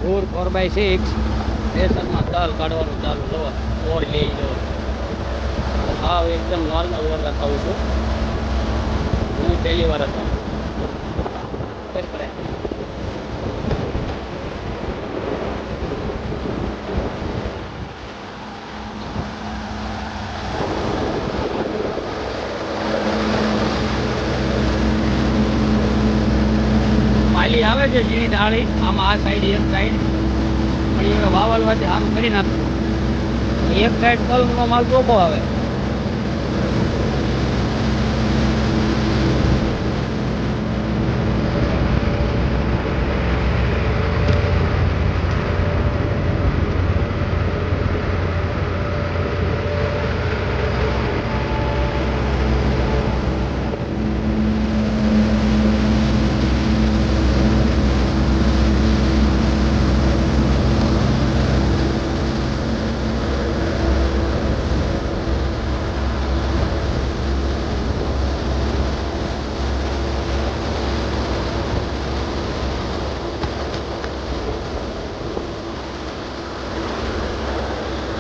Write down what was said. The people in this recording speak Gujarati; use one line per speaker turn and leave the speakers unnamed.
ફોર 4x6 પ્રેશરમાં તલ કાઢવાનું ચાલુ જો ઓર લઈ જો હા એકદમ નોર્મલ ઓર બતાવું છું હું પહેલી વાર હતો માલી આવે છે ઝીણી ડાળી આમાં આ સાઈડ એક સાઈડ પણ એ વાવલવાથી સારું કરી નાખતું એક સાઈડ તલનો માલ ચોખ્ખો આવે